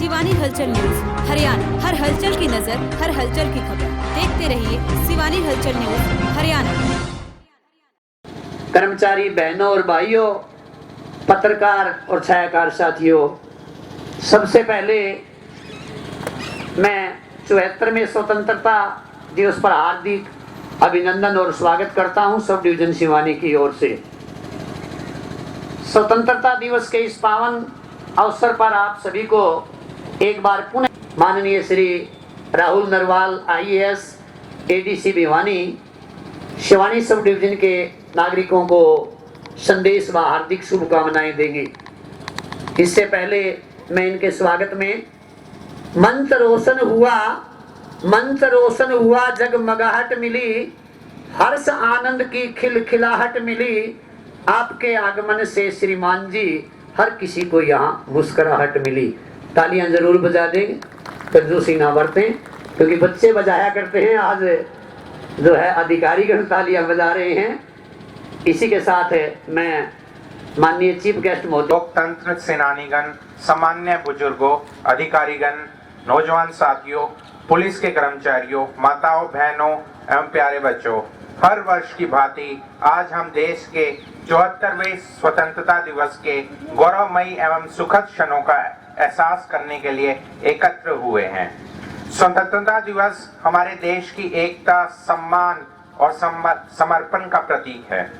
शिवानी हलचल न्यूज हरियाणा, हर हलचल की नजर, हर हलचल की खबर। देखते रहिए शिवानी हलचल न्यूज हरियाणा। कर्मचारी बहनों और भाइयों, पत्रकार और छायाकार साथियों, सबसे पहले मैं 74वें स्वतंत्रता दिवस पर हार्दिक अभिनंदन और स्वागत करता हूं सब डिवीजन शिवानी की ओर से। स्वतंत्रता दिवस के इस पावन अवसर पर आप सभी को एक बार पुनः माननीय Shri Rahul Narwal IAS ADC Bhiwani Shivani sub division के नागरिकों को संदेश व हार्दिक शुभकामनाएं देंगे। इससे पहले मैं इनके स्वागत में मंच रोशन हुआ जगमगाहट मिली, हर्ष आनंद की खिलखिलाहट मिली, आपके आगमन से श्रीमान जी हर किसी को यहाँ मुस्कुराहट मिली। तालियां जरूर बजा देंगे, कंजूसी ना बरतें, क्योंकि बच्चे बजाया करते हैं, आज जो है अधिकारीगण तालियां बजा रहे हैं। इसी के साथ मैं माननीय चीफ गेस्ट महोदय, लोकतंत्र सेनानीगण, सामान्य बुजुर्गों, अधिकारीगण, नौजवान साथियों, पुलिस के कर्मचारियों, माताओं, बहनों एवं प्यारे बच्चों, हर वर्ष की भांति आज हम देश के 74वें स्वतंत्रता दिवस के गौरवमयी एवं सुखद क्षणों का एहसास करने के लिए एकत्र हुए हैं। स्वतंत्रता दिवस हमारे देश की एकता, सम्मान और समर्पण का प्रतीक है।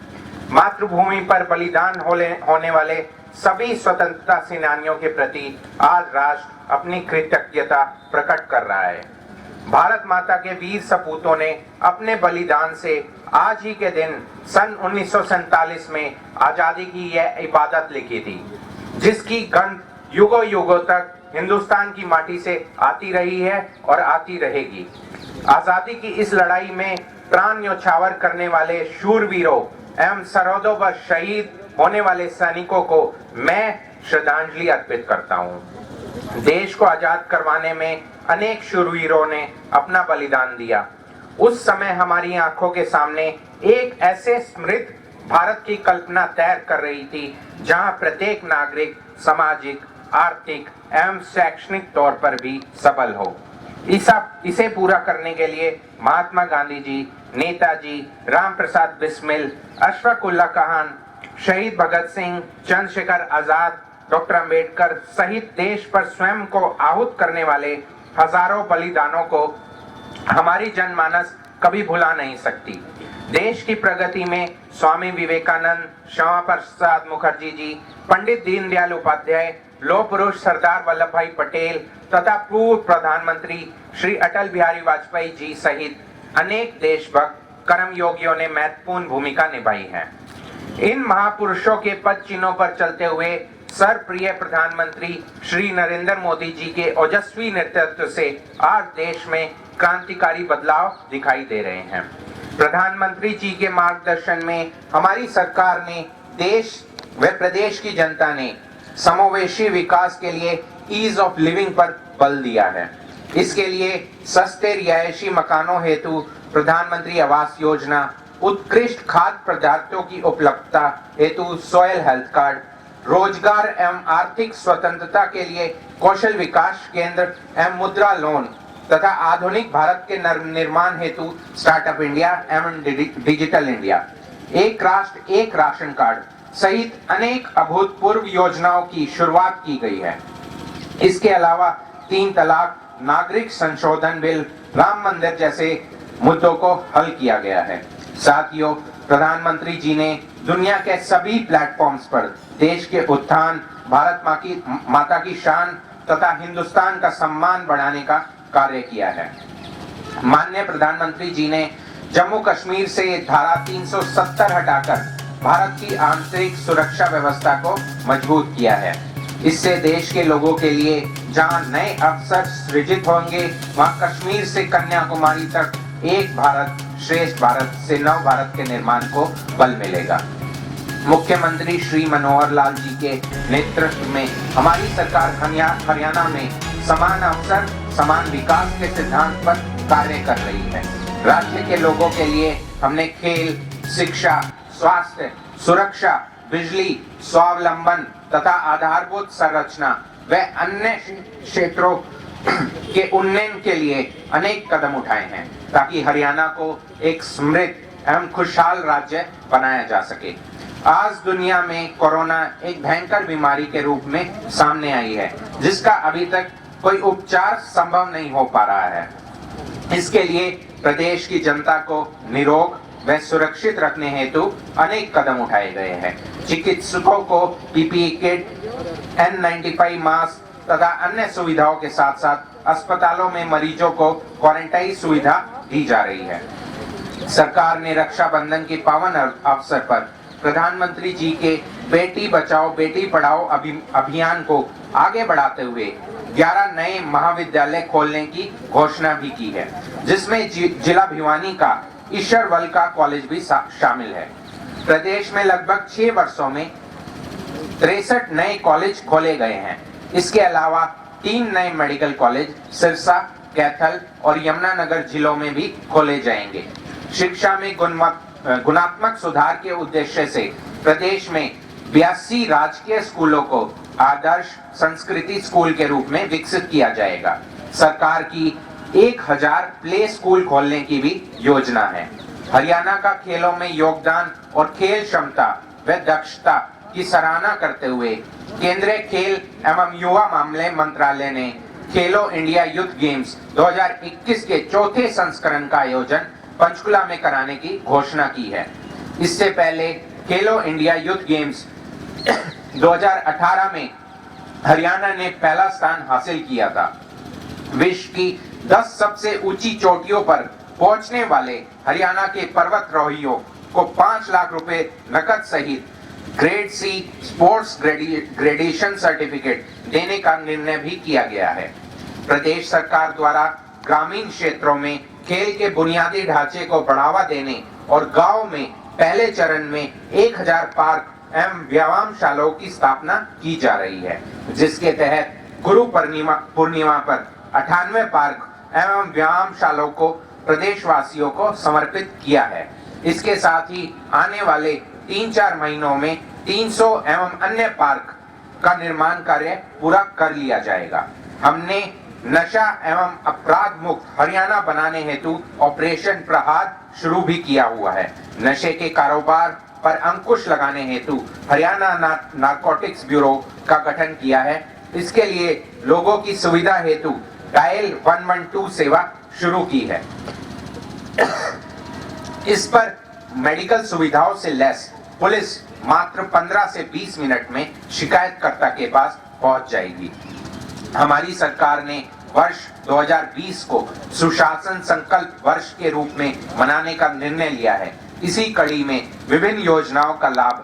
मातृभूमि पर बलिदान होने वाले सभी स्वतंत्रता सेनानियों के प्रति आज राष्ट्र अपनी कृतज्ञता प्रकट कर रहा है। भारत माता के वीर सपूतों ने अपने बलिदान से आज ही के दिन सन 1947 में आजादी की यह इबादत लिखी थी, जिसकी गंध युगों युगों तक हिंदुस्तान की माटी से आती रही है और आती रहेगी। आजादी की इस लड़ाई में प्राण न्यौछावर करने वाले शूरवीरों एवं सरहदों पर शहीद होने वाले सैनिकों को मैं श्रद्धांजलि अर्पित करता हूं। देश को आजाद करवाने में अनेक शूरवीरों ने अपना बलिदान दिया। उस समय हमारी आंखों के सामने एक ऐसे समृद्ध भारत की कल्पना तैर कर रही थी, जहां प्रत्येक नागरिक सामाजिक, आर्थिक एवं शैक्षणिक तौर पर भी सबल हो। इसे पूरा करने के लिए महात्मा गांधी जी, नेताजी, राम प्रसाद बिस्मिल, अशफाक उल्लाह खान, शहीद भगत सिंह, चंद्रशेखर आजाद, डॉक्टर अंबेडकर सहित देश पर स्वयं को आहूत करने वाले हजारों बलिदानों को हमारी जनमानस कभी भुला नहीं सकती। देश की प्रगति में स्वामी विवेकानंद, श्यामा प्रसाद मुखर्जी जी, पंडित दीनदयाल उपाध्याय, लौह पुरुष सरदार वल्लभ भाई पटेल तथा पूर्व प्रधानमंत्री श्री अटल बिहारी वाजपेयी जी सहित अनेक देशभक्त कर्मयोगियों ने महत्वपूर्ण भूमिका निभाई है। इन महापुरुषों के पद चिन्हों पर चलते हुए सर्वप्रिय प्रधानमंत्री श्री नरेंद्र मोदी जी के ओजस्वी नेतृत्व से आज देश में क्रांतिकारी बदलाव दिखाई दे रहे हैं। प्रधानमंत्री जी के मार्गदर्शन में हमारी सरकार ने देश व प्रदेश की जनता ने समावेशी विकास के लिए ईज ऑफ लिविंग पर बल दिया है। इसके लिए सस्ते रिहायशी मकानों हेतु प्रधानमंत्री आवास योजना, उत्कृष्ट खाद्य पदार्थों की उपलब्धता हेतु सॉयल हेल्थ कार्ड, रोजगार एवं आर्थिक स्वतंत्रता के लिए कौशल विकास केंद्र एवं मुद्रा लोन तथा आधुनिक भारत के निर्माण हेतु स्टार्टअप इंडिया एवं डिजिटल इंडिया, एक राष्ट्र एक राशन कार्ड सहित अनेक अभूतपूर्व योजनाओं की शुरुआत की गई है। इसके अलावा 3 तलाक, नागरिक संशोधन बिल, राम मंदिर जैसे मुद्दों को हल किया गया है। साथियों, प्रधानमंत्री जी ने दुनिया के सभी प्लेटफॉर्म्स पर देश के उत्थान, भारत माता की शान तथा हिंदुस्तान का सम्मान बढ़ाने का कार्य किया है। माननीय प्रधानमंत्री जी ने जम्मू कश्मीर से धारा 370 हटाकर भारत की आंतरिक सुरक्षा व्यवस्था को मजबूत किया है। इससे देश के लोगों के लिए जहां नए अवसर सृजित होंगे, वहां कश्मीर से कन्याकुमारी तक एक भारत श्रेष्ठ भारत से नव भारत के निर्माण को बल मिलेगा। मुख्यमंत्री श्री मनोहर लाल जी के नेतृत्व में हमारी सरकार हरियाणा में समान अवसर, समान विकास के सिद्धांत पर कार्य कर रही है। राज्य के लोगों के लिए हमने खेल, शिक्षा, स्वास्थ्य, सुरक्षा, बिजली, स्वावलंबन तथा आधारभूत संरचना व अन्य क्षेत्रों के उन्नयन के लिए अनेक कदम उठाए हैं ताकि हरियाणा को एक समृद्ध एवं खुशहाल राज्य बनाया जा सके। आज दुनिया में कोरोना एक भयंकर बीमारी के रूप में सामने आई है, जिसका अभी तक कोई उपचार संभव नहीं हो पा रहा है। इसके लिए प्रदेश की जनता को निरोग व सुरक्षित रखने हेतु अनेक कदम उठाए गए हैं। चिकित्सकों को पीपीई किट, N95 मास्क तथा अन्य सुविधाओं के साथ साथ अस्पतालों में मरीजों को क्वारंटाइन सुविधा दी जा रही है। सरकार ने रक्षाबंधन के पावन अवसर पर प्रधानमंत्री जी के बेटी बचाओ बेटी पढ़ाओ अभियान को आगे बढ़ाते हुए 11 नए महाविद्यालय खोलने की घोषणा भी की है, जिसमें जिला भिवानी का ईश्वर वल्का कॉलेज भी शामिल है। प्रदेश में लगभग 6 वर्षों में 63 नए कॉलेज खोले गए हैं। इसके अलावा 3 नए मेडिकल कॉलेज सिरसा, कैथल और यमुनानगर जिलों में भी खोले जाएंगे। शिक्षा में गुणात्मक सुधार के उद्देश्य से प्रदेश में 82 राजकीय स्कूलों को आदर्श संस्कृति स्कूल के रूप में विकसित किया जाएगा। सरकार की 1000 प्ले स्कूल खोलने की भी योजना है। हरियाणा का खेलों में योगदान और खेल क्षमता व दक्षता की सराहना करते हुए केंद्रीय खेल एवं युवा मामले मंत्रालय ने खेलो इंडिया यूथ गेम्स 2021 के चौथे संस्करण का आयोजन पंचकुला में कराने की घोषणा की है। इससे पहले खेलो इंडिया यूथ गेम्स 2018 में हरियाणा ने पहला स्थान हासिल किया था। विश्व की 10 सबसे ऊंची चोटियों पर पहुंचने वाले हरियाणा के पर्वतारोहियों को 5 लाख रुपए नकद सहित grade C sports gradation certificate देने का निर्णय भी किया गया है। प्रदेश सरकार द्वारा ग्रामीण क्षेत्रों में खेल के बुनियादी ढांचे को बढ़ावा देने और गांव में पहले चरण में 1000 पार्क एवं व्यायामशालाओं की स्थापना की जा रही है, जिसके तहत गुरु पूर्णिमा पर 98 पार्क एवं व्यायामशालाओं को प्रदेशवासियों को समर्पित किया है। इसके साथ ही आने वाले 3-4 महीनों में 300 एवं अन्य पार्क का निर्माण कार्य पूरा कर लिया जाएगा। हमने नशा एवं अपराध मुक्त हरियाणा बनाने हेतु ऑपरेशन प्रहार शुरू भी किया हुआ है। नशे के कारोबार पर अंकुश लगाने हेतु हरियाणा नारकोटिक्स ब्यूरो का गठन किया है। इसके लिए लोगों की सुविधा हेतु डायल 112 सेवा शुरू की है। इस पर मेडिकल सुविधाओं से लैस पुलिस मात्र 15 से 20 मिनट में शिकायतकर्ता के पास पहुंच जाएगी। हमारी सरकार ने वर्ष 2020 को सुशासन संकल्प वर्ष के रूप में मनाने का निर्णय लिया है। इसी कड़ी में विभिन्न योजनाओं का लाभ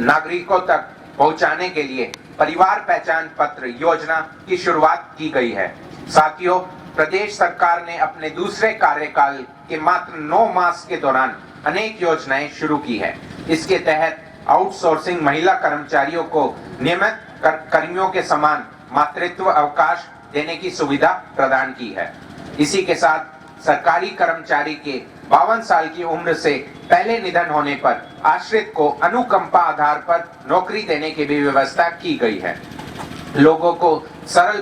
नागरिकों तक पहुंचाने के लिए परिवार पहचान पत्र योजना की शुरुआत की गई है। साथियों, प्रदेश सरकार ने अपने दूसरे कार्यकाल के मात्र 9 मास के दौरान अनेक योजनाएं शुरू की है। इसके तहत आउटसोर्सिंग महिला कर्मचारियों को नियमित कर्मियों के समान मातृत्व अवकाश देने की सुविधा प्रदान की है। इसी के साथ सरकारी कर्मचारी के 52 साल की उम्र से पहले निधन होने पर आश्रित को अनुकंपा आधार पर नौकरी देने की भी व्यवस्था की गई है। लोगों को सरल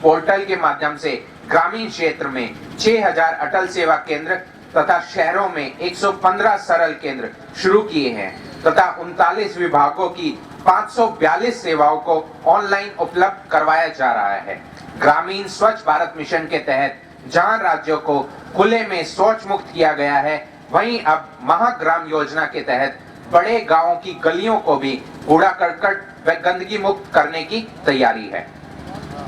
पोर्टल के माध्यम से ग्रामीण क्षेत्र में 6000 अटल सेवा केंद्र तथा शहरों में 115 सरल केंद्र शुरू किए हैं तथा 39 विभागों की 542 सेवाओं को ऑनलाइन उपलब्ध करवाया जा रहा है। ग्रामीण स्वच्छ भारत मिशन के तहत जहां राज्यों को खुले में शौच मुक्त किया गया है, वहीं अब महाग्राम योजना के तहत बड़े गांवों की गलियों को भी कूड़ा करकट व गंदगी मुक्त करने की तैयारी है।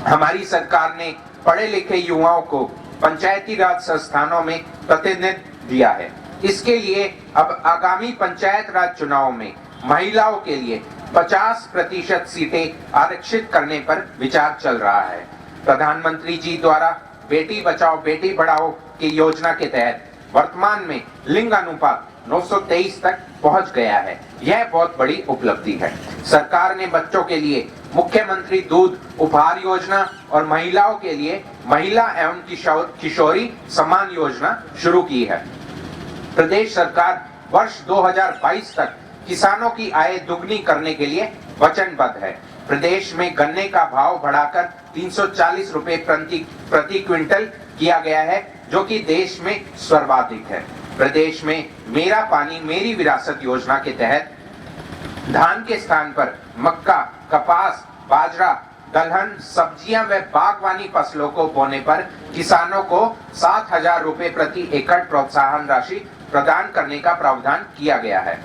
हमारी सरकार ने पढ़े लिखे युवाओं को पंचायती राज संस्थानों में प्रतिनिधित्व दिया है। इसके लिए अब आगामी पंचायत राज चुनाव में महिलाओं के लिए 50% सीटें आरक्षित करने पर विचार चल रहा है। प्रधानमंत्री जी द्वारा बेटी बचाओ बेटी पढ़ाओ की योजना के तहत वर्तमान में लिंग अनुपात 923 तक पहुंच गया है। यह बहुत बड़ी उपलब्धि है। सरकार ने बच्चों के लिए मुख्यमंत्री दूध उपहार योजना और महिलाओं के लिए महिला एवं किशोरी सम्मान योजना शुरू की है। प्रदेश सरकार वर्ष 2022 तक किसानों की आय दुगनी करने के लिए वचनबद्ध है। प्रदेश में गन्ने का भाव बढ़ाकर 340 रुपए प्रति क्विंटल किया गया है, जो कि देश में सर्वाधिक है। प्रदेश में मेरा पानी मेरी विरासत योजना के तहत धान के स्थान पर मक्का, कपास, बाजरा, दलहन, सब्जियां व बागवानी फसलों को बोने पर किसानों को 7,000 रुपए प्रति एकड़ प्रोत्साहन राशि प्रदान करने का प्रावधान किया गया है।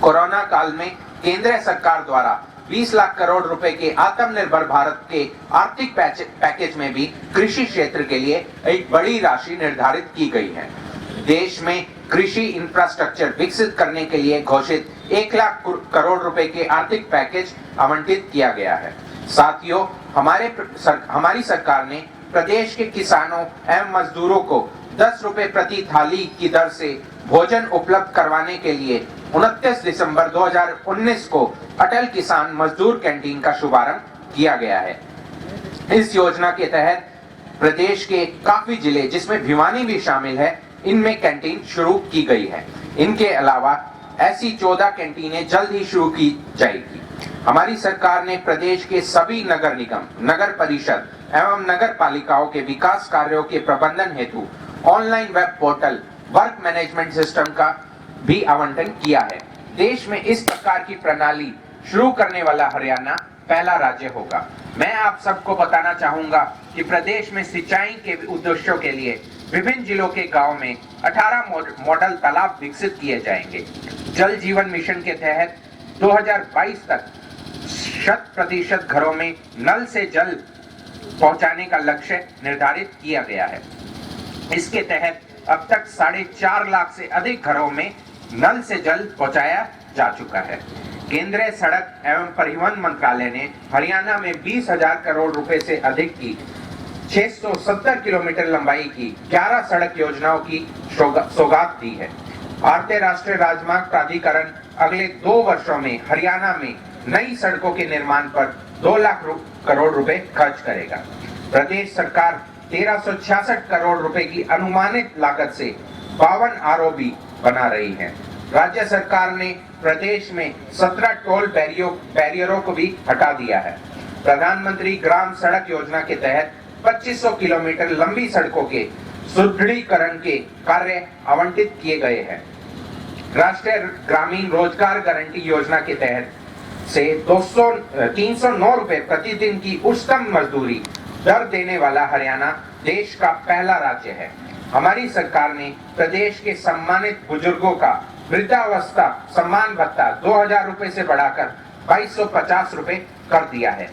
कोरोना काल में केंद्र सरकार द्वारा 20 लाख करोड़ रुपए के आत्मनिर्भर भारत के आर्थिक पैकेज में भी कृषि क्षेत्र के लिए एक बड़ी राशि निर्धारित की गई है। देश में कृषि इंफ्रास्ट्रक्चर विकसित करने के लिए घोषित 1 लाख करोड़ रुपए के आर्थिक पैकेज आवंटित किया गया है। साथियों, हमारी सरकार ने प्रदेश के किसानों एवं मजदूरों को 10 रुपए प्रति थाली की दर से भोजन उपलब्ध करवाने के लिए 29 दिसंबर 2019 को अटल किसान मजदूर कैंटीन का शुभारंभ किया गया है। इस योजना के तहत प्रदेश के काफी जिले, जिसमें भिवानी भी शामिल है, इनमें कैंटीन शुरू की गई है। इनके अलावा ऐसी 14 कैंटीनें जल्द ही शुरू की जाएगी। हमारी सरकार ने प्रदेश के सभी नगर निगम, नगर परिषद एवं नगर पालिकाओं के विकास कार्यों के प्रबंधन हेतु online web portal work management system का भी आवंटन किया है। देश में इस प्रकार की प्रणाली शुरू करने वाला हरियाणा पहला राज्य होगा। मैं आप सबको बताना चाहूंगा कि प्रदेश में सिंचाई के उद्देश्यों के लिए विभिन्न जिलों के गांव में 18 मॉडल तालाब विकसित किए जाएंगे। जल जीवन मिशन के तहत 2022 तक 100% घरों में नल से जल पहुंचाने का लक्ष्य निर्धारित किया गया है। इसके तहत अब तक 4.5 लाख से अधिक घरों में नल से जल पहुंचाया जा चुका है। केंद्रीय सड़क एवं परिवहन मंत्रालय ने हरियाणा में 20,000 करोड़ रुपए से अधिक की 670 किलोमीटर लंबाई की 11 सड़क योजनाओं की सौगात दी है। भारतीय राष्ट्रीय राजमार्ग प्राधिकरण अगले 2 वर्षों में हरियाणा में नई सड़कों के निर्माण पर 2 लाख करोड़ रुपए खर्च करेगा। प्रदेश सरकार 1366 करोड़ रुपए की अनुमानित लागत से 52 आरओबी बना रही है। राज्य सरकार ने प्रदेश में 17 टोल बैरियरों को भी हटा दिया है। प्रधानमंत्री ग्राम सड़क योजना के तहत 2500 किलोमीटर लंबी सड़कों के सुदृढ़ीकरण के कार्य आवंटित किए गए हैं। राष्ट्रीय ग्रामीण रोजगार गारंटी योजना के तहत से 309 रुपए प्रतिदिन की उच्चतम मजदूरी दर देने वाला हरियाणा देश का पहला राज्य है। हमारी सरकार ने प्रदेश के सम्मानित बुजुर्गों का वृद्धावस्था सम्मान भत्ता 2,000 रुपए से बढ़ाकर 2,250 रुपए कर दिया है।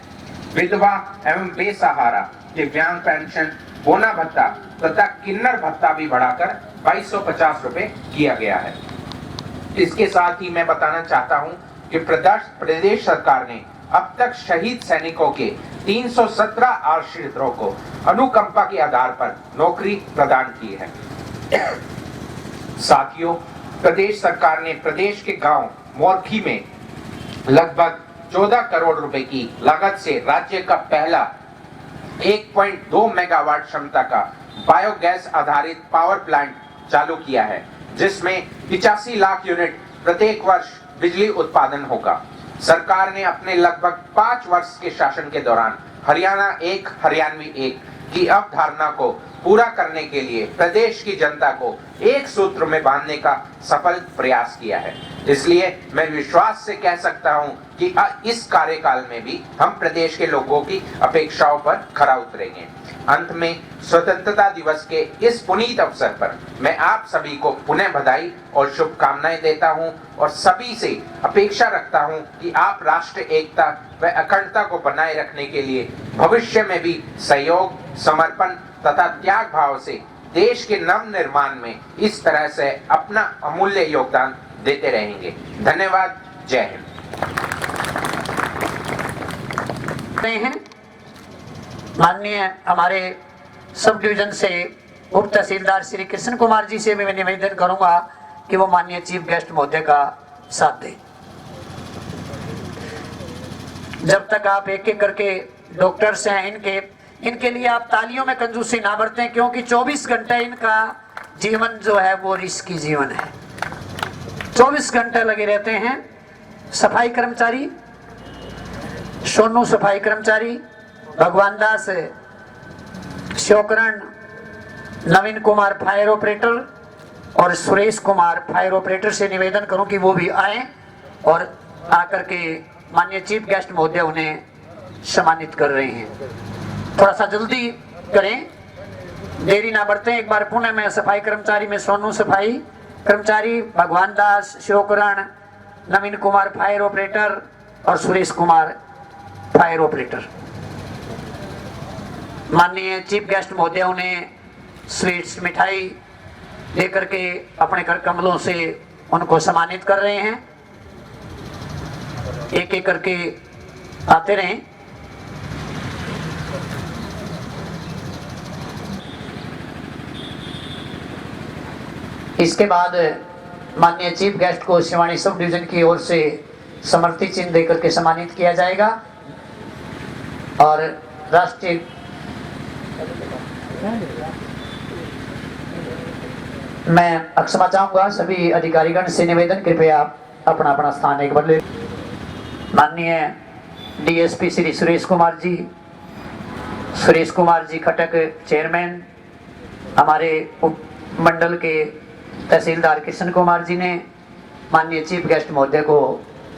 विधवा एवं बेसहारा दिव्यांग पेंशन, बोना भत्ता तथा किन्नर भत्ता भी बढ़ाकर 2,250 रुपए किया गया है। इसके साथ ही मैं बताना चाहता हूं कि प्रदेश सरकार ने अब तक शहीद सैनिकों के 317 आश्रितों को अनुकंपा के आधार पर नौकरी प्रदान की है। साथियों, प्रदेश सरकार ने प्रदेश के गांव मोरखी में लगभग 14 करोड़ रुपए की लागत से राज्य का पहला 1.2 मेगावाट क्षमता का बायोगैस आधारित पावर प्लांट चालू किया है, जिसमें 85 लाख यूनिट प्रत्येक वर्ष बिजली उत्पादन होगा। सरकार ने अपने लगभग 5 वर्ष के शासन के दौरान हरियाणा एक हरियाणवी एक की अवधारणा को पूरा करने के लिए प्रदेश की जनता को एक सूत्र में बांधने का सफल प्रयास किया है। इसलिए मैं विश्वास से कह सकता हूं कि इस कार्यकाल में भी हम प्रदेश के लोगों की अपेक्षाओं पर खरा उतरेंगे। अंत में स्वतंत्रता दिवस के इस पुनीत अवसर पर मैं आप सभी को पुनः बधाई और शुभकामनाएं देता हूं और सभी से अपेक्षा रखता हूं कि आप राष्ट्र एकता व अखंडता को बनाए रखने के लिए भविष्य में भी सहयोग, समर्पण तथा त्याग भाव से देश के नव निर्माण में इस तरह से अपना अमूल्य योगदान देते रहेंगे। धन्यवाद। जय हिंद। माननीय हमारे सब डिवीजन से उप तहसीलदार श्री कृष्ण कुमार जी से मैं निवेदन करूंगा कि वो माननीय चीफ गेस्ट महोदय का साथ दें। जब तक आप एक एक करके डॉक्टर्स हैं इनके लिए आप तालियों में कंजूसी ना बरतें, क्योंकि 24 घंटे इनका जीवन जो है वो रिस्की जीवन है। 24 घंटे लगे रहते हैं। सफाई कर्मचारी, सोनू सफाई कर्मचारी, भगवान दास शिवकरण, नवीन कुमार फायर ऑपरेटर और सुरेश कुमार फायर ऑपरेटर से निवेदन करूं कि वो भी आए और आकर के माननीय चीफ गेस्ट महोदय उन्हें सम्मानित कर रहे हैं। थोड़ा सा जल्दी करें, देरी ना बढ़ते। एक बार पुनः मैं सफाई कर्मचारी में सोनू सफाई कर्मचारी, भगवान दास शिवकरण, नवीन कुमार फायर ऑपरेटर और सुरेश कुमार फायर ऑपरेटर, माननीय चीफ गेस्ट महोदय उन्हें स्वीट्स मिठाई देकर के अपने कर कमलों से उनको सम्मानित कर रहे हैं। एक एक करके आते रहें। इसके बाद माननीय चीफ गेस्ट को शिवानी सब डिवीजन की ओर से समर्थित चिन्ह देकर के सम्मानित किया जाएगा और राष्ट्रीय मैं क्षमा चाहूंगा सभी अधिकारीगण से निवेदन, कृपया अपना अपना स्थान एक बार ले। माननीय डीएसपी श्री सुरेश कुमार जी खटक चेयरमैन, हमारे उप मंडल के तहसीलदार कृष्ण कुमार जी ने माननीय चीफ गेस्ट महोदय को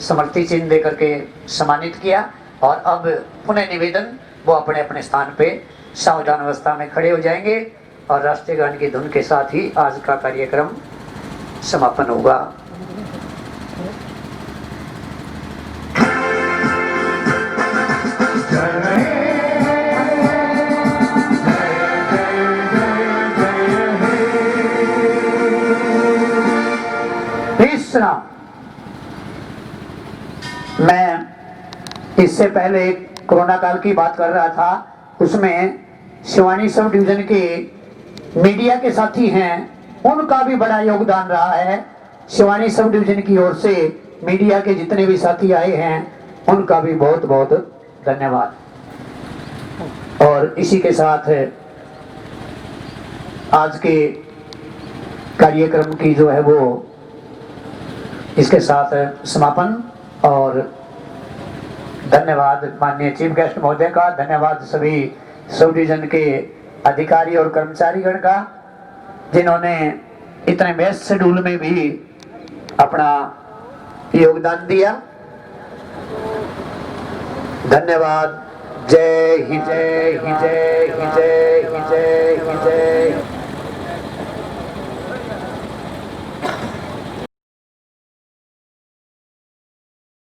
समर्थित चिन्ह देकर के सम्मानित किया और अब पुनः निवेदन, वो अपने अपने स्थान पे सावधान अवस्था में खड़े हो जाएंगे और राष्ट्रीय गान की धुन के साथ ही आज का कार्यक्रम समापन होगा। विश्राम। मैं इससे पहले कोरोना काल की बात कर रहा था, उसमें शिवानी सब डिवीजन के मीडिया के साथी हैं, उनका भी बड़ा योगदान रहा है। शिवानी सब डिवीजन की ओर से मीडिया के जितने भी साथी आए हैं उनका भी बहुत बहुत धन्यवाद। और इसी के साथ आज के कार्यक्रम की जो है वो इसके साथ समापन। और धन्यवाद माननीय चीफ गेस्ट महोदय का, धन्यवाद सभी सब डिवीजन के अधिकारी और कर्मचारीगण का जिन्होंने इतने व्यस्त शेड्यूल में भी अपना योगदान दिया। धन्यवाद। जय हिंद, जय हिंद, जय हिंद, जय हिंद, जय हिंद।